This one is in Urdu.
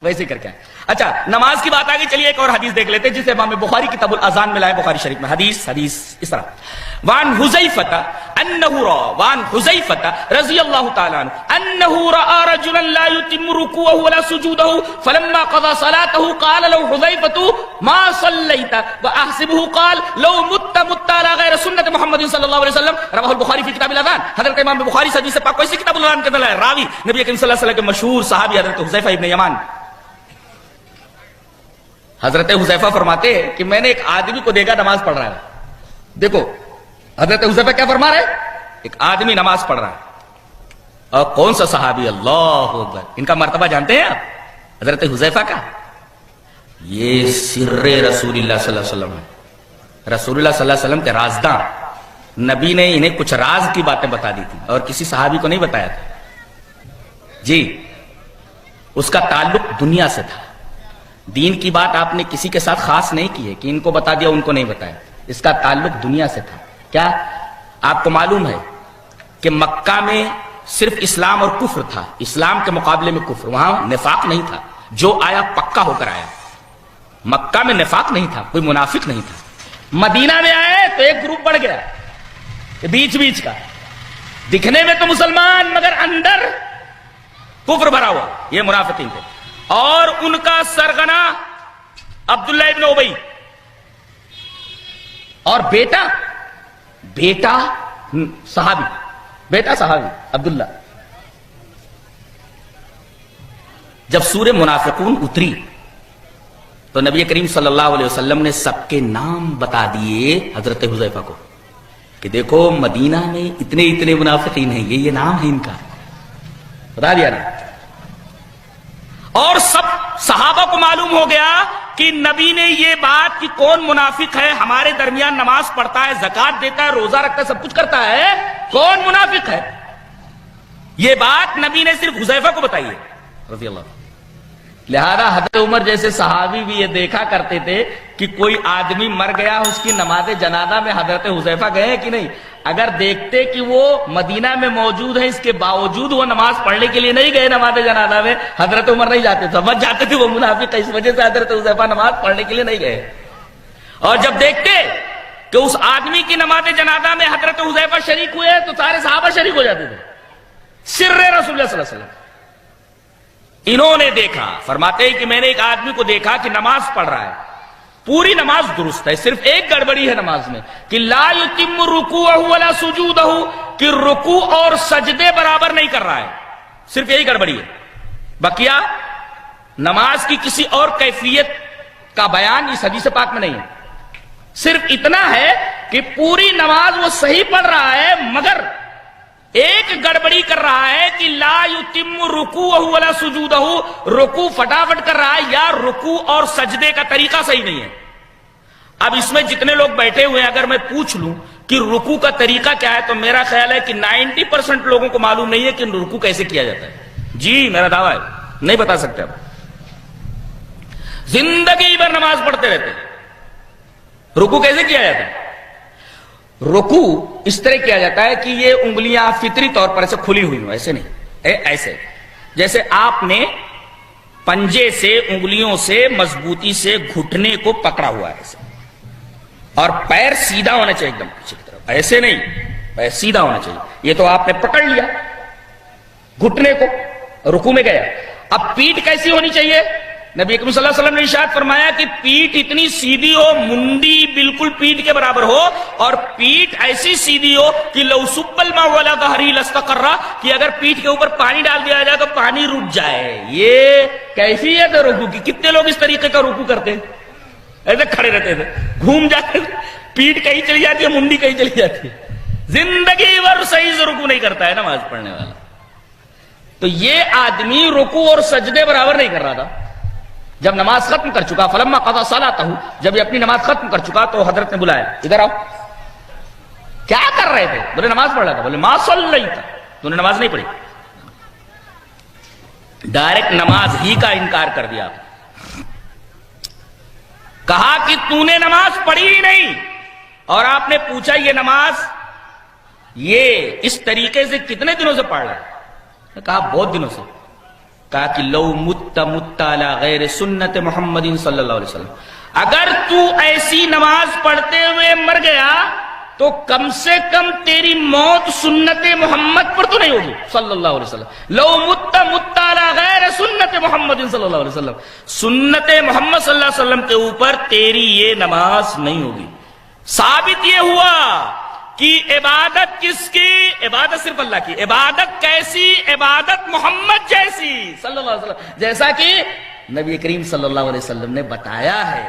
ویسے کر کے اچھا نماز کی بات آگے، چلیے ایک اور حدیث دیکھ لیتے ہیں جسے امام بخاری کتاب الاذان میں لائے، بخاری شریف میں حدیث اس طرح وان حذیفہ رضی اللہ تعالی عنہ انه راى رجلا لا يتم ركوعه ولا سجوده فلما قضى صلاته قال له حذیفہ ما صليت واحسبه قال لو مت على غير سنة محمد صلی اللہ علیہ وسلم، رواه البخاری فی کتاب الاذان۔ حضرت امام بخاری سے حدیث پاک کو اسی کتاب الاذان کے اندر ہے، راوی نبی کریم صلی اللہ علیہ وسلم کے مشہور صحابی حضرت حذیفہ ابن یمان۔ حضرت حذیفہ فرماتے ہیں کہ میں نے ایک آدمی کو دیکھا نماز پڑھ رہا ہے۔ دیکھو حضرت حذیفہ کیا فرما رہے ہیں، ایک آدمی نماز پڑھ رہا ہے، اور کون سا صحابی، اللہ اکبر، ان کا مرتبہ جانتے ہیں آپ حضرت حذیفہ کا؟ یہ سر رسول اللہ صلی اللہ علیہ وسلم ہے، رسول اللہ صلی اللہ علیہ وسلم کے رازداں، نبی نے انہیں کچھ راز کی باتیں بتا دی تھی اور کسی صحابی کو نہیں بتایا تھا جی۔ اس کا تعلق دنیا سے تھا، دین کی بات آپ نے کسی کے ساتھ خاص نہیں کی ہے کہ ان کو بتا دیا ان کو نہیں بتایا، اس کا تعلق دنیا سے تھا۔ کیا آپ کو معلوم ہے کہ مکہ میں صرف اسلام اور کفر تھا، اسلام کے مقابلے میں کفر، وہاں نفاق نہیں تھا، جو آیا پکا ہو کر آیا۔ مکہ میں نفاق نہیں تھا، کوئی منافق نہیں تھا، مدینہ میں آئے تو ایک گروپ بڑھ گیا بیچ کا، دکھنے میں تو مسلمان مگر اندر کفر بھرا ہوا، یہ منافقین تھے۔ اور ان کا سرغنہ عبداللہ ابن ابی، اور بیٹا صحابی عبداللہ۔ جب سورہ منافقون اتری تو نبی کریم صلی اللہ علیہ وسلم نے سب کے نام بتا دیے حضرت حذیفہ کو کہ دیکھو مدینہ میں اتنے منافقین ہیں، یہ نام ہے ان کا، بتا دیا نا۔ اور سب صحابہ کو معلوم ہو گیا کہ نبی نے یہ بات کہ کون منافق ہے، ہمارے درمیان نماز پڑھتا ہے، زکات دیتا ہے، روزہ رکھتا ہے، سب کچھ کرتا ہے، کون منافق ہے، یہ بات نبی نے صرف حذیفہ کو بتائی ہے رضی اللہ عنہ۔ لہذا حضرت عمر جیسے صحابی بھی یہ دیکھا کرتے تھے کہ کوئی آدمی مر گیا، اس کی نماز جنازہ میں حضرت حذیفہ گئے ہیں کہ نہیں، اگر دیکھتے کہ وہ مدینہ میں موجود ہے، اس کے باوجود وہ نماز پڑھنے کے لیے نہیں گئے نماز جنازہ میں، حضرت عمر نہیں جاتے، سمجھ جاتے تھے وہ منافق ہے، اس وجہ سے حضرت حذیفہ نماز پڑھنے کے لیے نہیں گئے۔ اور جب دیکھتے کہ اس آدمی کی نماز جنازہ میں حضرت حذیفہ شریک ہوئے تو سارے صحابہ شریک ہو جاتے تھے، سر رسول اللہ صلی اللہ علیہ وسلم۔ انہوں نے دیکھا، فرماتے ہیں کہ میں نے ایک آدمی کو دیکھا کہ نماز پڑھ رہا ہے، پوری نماز درست ہے، صرف ایک گڑبڑی ہے نماز میں کہ لا یتم رکوعہ ولا سجودہ، کہ رکوع اور سجدے برابر نہیں کر رہا ہے، صرف یہی گڑبڑی ہے، بقیہ نماز کی کسی اور کیفیت کا بیان اس حدیث پاک میں نہیں ہے، صرف اتنا ہے کہ پوری نماز وہ صحیح پڑھ رہا ہے مگر ایک گڑبڑی کر رہا ہے کہ لا یتم رکوعہ ولا سجودہ، رکوع فٹافٹ کر رہا ہے یا رکوع اور سجدے کا طریقہ صحیح نہیں ہے۔ اب اس میں جتنے لوگ بیٹھے ہوئے ہیں اگر میں پوچھ لوں کہ رکوع کا طریقہ کیا ہے تو میرا خیال ہے کہ 90% لوگوں کو معلوم نہیں ہے کہ رکوع کیسے کیا جاتا ہے، جی میرا دعویٰ ہے نہیں بتا سکتے، اب زندگی بھر نماز پڑھتے رہتے، رکوع کیسے کیا جاتا ہے؟ رکوع اس طرح کیا جاتا ہے کہ یہ انگلیاں فطری طور پر ایسے کھلی ہوئی ہوں، ایسے نہیں، ایسے جیسے آپ نے پنجے سے انگلیوں سے مضبوطی سے گھٹنے کو پکڑا ہوا ہے ایسے، اور پیر سیدھا ہونا چاہیے ایک دم پیچھے کی طرف، ایسے نہیں، پیر سیدھا ہونا چاہیے، یہ تو آپ نے پکڑ لیا گھٹنے کو، رکوع میں گیا۔ اب پیٹھ کیسی ہونی چاہیے؟ نبی اکرم صلی اللہ علیہ وسلم نے ارشاد فرمایا کہ پیٹھ اتنی سیدھی ہو، منڈی بالکل پیٹھ کے برابر ہو، اور پیٹھ ایسی سیدھی ہو کہ لو صب الماء علی ظہری لاستقر، کہ اگر پیٹھ کے اوپر پانی ڈال دیا جائے تو پانی رک جائے۔ یہ کیفیت ہے رکوع کی۔ کتنے لوگ اس طریقے کا رکوع کرتے ہیں، ایسے کھڑے رہتے تھے، گھوم جاتے، پیٹھ کہیں چلی جاتی ہے، منڈی کہیں چلی جاتی ہے، زندگی بھر صحیح سے رکوع نہیں کرتا ہے نماز پڑھنے والا۔ تو یہ آدمی رکوع اور سجدے برابر نہیں کر رہا تھا۔ جب نماز ختم کر چکا، فلما قضى صلاته، جب یہ اپنی نماز ختم کر چکا تو حضرت نے بلایا، ادھر آؤ۔ کیا کر رہے تھے؟ بولے نماز پڑھ رہا تھا۔ بولے ما صلیت، تو نے نماز نہیں پڑھی، ڈائریکٹ نماز ہی کا انکار کر دیا، کہا کہ تو نے نماز پڑھی ہی نہیں، اور آپ نے پوچھا یہ نماز یہ اس طریقے سے کتنے دنوں سے پڑھ رہا ہے؟ کہا بہت دنوں سے. کہا کہ لو مت مت علی غیر سنت محمد صلی اللہ علیہ وسلم، اگر تو ایسی نماز پڑھتے ہوئے مر گیا تو کم سے کم تیری موت سنت محمد پر تو نہیں ہوگی صلی اللہ علیہ وسلم. لو مت مت علی غیر سنت محمد صلی اللہ علیہ وسلم، سنت محمد صلی اللہ علیہ وسلم کے اوپر تیری یہ نماز نہیں ہوگی. ثابت یہ ہوا کہ عبادت کس کی؟ عبادت صرف اللہ کی. عبادت کیسی؟ عبادت محمد جیسی صلی اللہ علیہ وسلم، جیسا کہ نبی کریم صلی اللہ علیہ وسلم نے بتایا ہے.